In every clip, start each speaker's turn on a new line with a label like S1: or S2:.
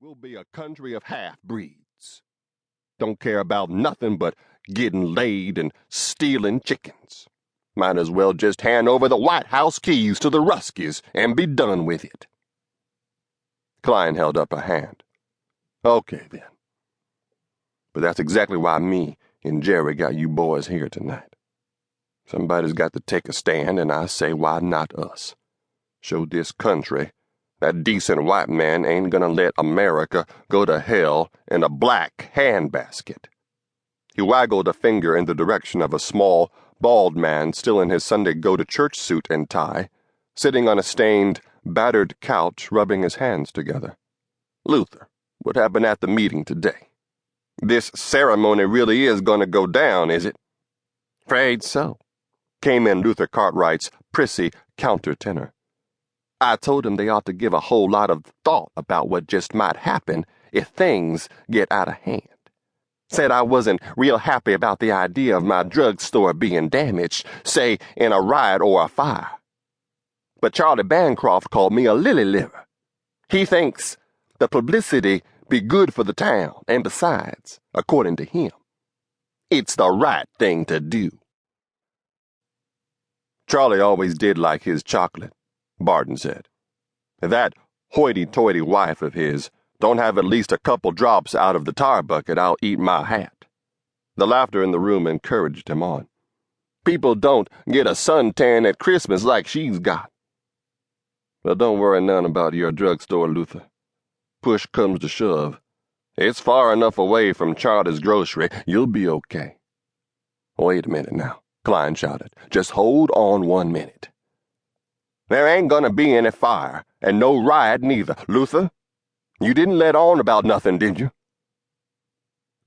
S1: We'll be a country of half-breeds. Don't care about nothing but getting laid and stealing chickens. Might as well just hand over the White House keys to the Ruskies and be done with it. Klein held up a hand. Okay, then. But that's exactly why me and Jerry got you boys here tonight. Somebody's got to take a stand, and I say, why not us? Show this country that decent white man ain't gonna let America go to hell in a black handbasket. He waggled a finger in the direction of a small, bald man still in his Sunday go-to-church suit and tie, sitting on a stained, battered couch rubbing his hands together. Luther, what happened at the meeting today? This ceremony really is gonna go down, is it? Afraid so, came in Luther Cartwright's prissy countertenor. I told him they ought to give a whole lot of thought about what just might happen if things get out of hand. Said I wasn't real happy about the idea of my drugstore being damaged, say, in a riot or a fire. But Charlie Bancroft called me a lily-liver. He thinks the publicity be good for the town, and besides, according to him, it's the right thing to do. Charlie always did like his chocolate, Barton said. If that hoity-toity wife of his don't have at least a couple drops out of the tar bucket, I'll eat my hat. The laughter in the room encouraged him on. People don't get a suntan at Christmas like she's got. Well, don't worry none about your drugstore, Luther. Push comes to shove. It's far enough away from Charlie's grocery. You'll be okay. Wait a minute now, Klein shouted. Just hold on 1 minute. There ain't gonna be any fire, and no riot neither. Luther, you didn't let on about nothing, did you?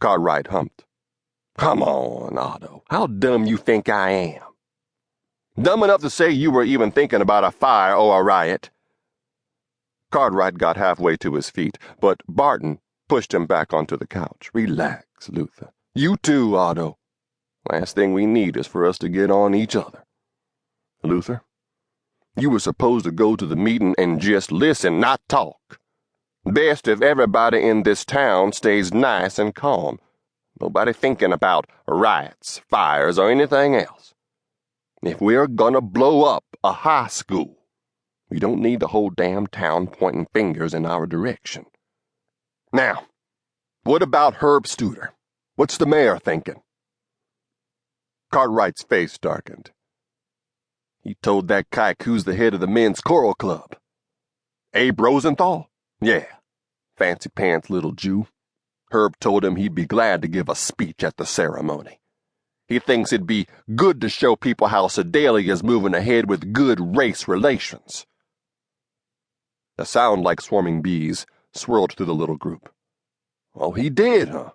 S1: Cartwright humped. Come on, Otto. How dumb you think I am? Dumb enough to say you were even thinking about a fire or a riot. Cartwright got halfway to his feet, but Barton pushed him back onto the couch. Relax, Luther. You too, Otto. Last thing we need is for us to get on each other. Luther, you were supposed to go to the meeting and just listen, not talk. Best if everybody in this town stays nice and calm. Nobody thinking about riots, fires, or anything else. If we're gonna blow up a high school, we don't need the whole damn town pointing fingers in our direction. Now, what about Herb Studer? What's the mayor thinking? Cartwright's face darkened. He told that kike who's the head of the men's choral club. Abe Rosenthal? Yeah, fancy pants little Jew. Herb told him he'd be glad to give a speech at the ceremony. He thinks it'd be good to show people how Sedalia is moving ahead with good race relations. A sound like swarming bees swirled through the little group. Oh, he did, huh?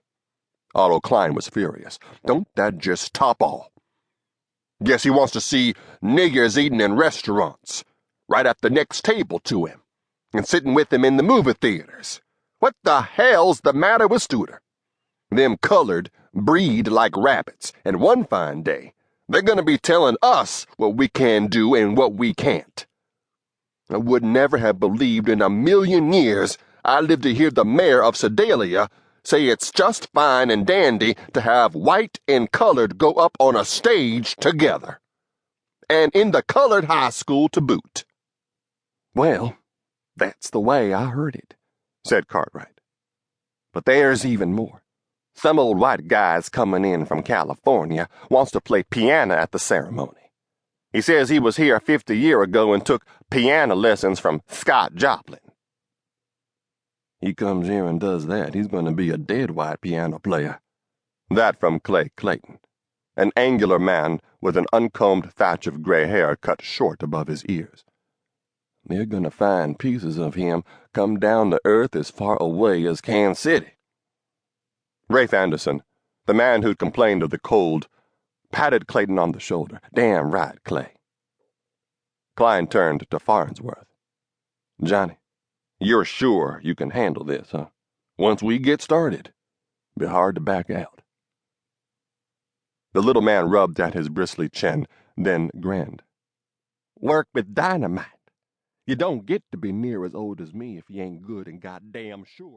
S1: Otto Klein was furious. Don't that just top all? Guess he wants to see niggers eating in restaurants, right at the next table to him, and sitting with him in the movie theaters. What the hell's the matter with Studer? Them colored breed like rabbits, and one fine day, they're gonna be telling us what we can do and what we can't. I would never have believed in a million years I lived to hear the mayor of Sedalia say it's just fine and dandy to have white and colored go up on a stage together. And in the colored high school to boot. Well, that's the way I heard it, said Cartwright. But there's even more. Some old white guy's coming in from California wants to play piano at the ceremony. He says he was here 50 years ago and took piano lessons from Scott Joplin. He comes here and does that, he's going to be a dead white piano player. That from Clay Clayton, an angular man with an uncombed thatch of gray hair cut short above his ears. They're going to find pieces of him come down to earth as far away as Kansas City. Rafe Anderson, the man who'd complained of the cold, patted Clayton on the shoulder. Damn right, Clay. Klein turned to Farnsworth. Johnny, you're sure you can handle this, huh? Once we get started, it'll be hard to back out. The little man rubbed at his bristly chin, then grinned. Work with dynamite. You don't get to be near as old as me if you ain't good and goddamn sure.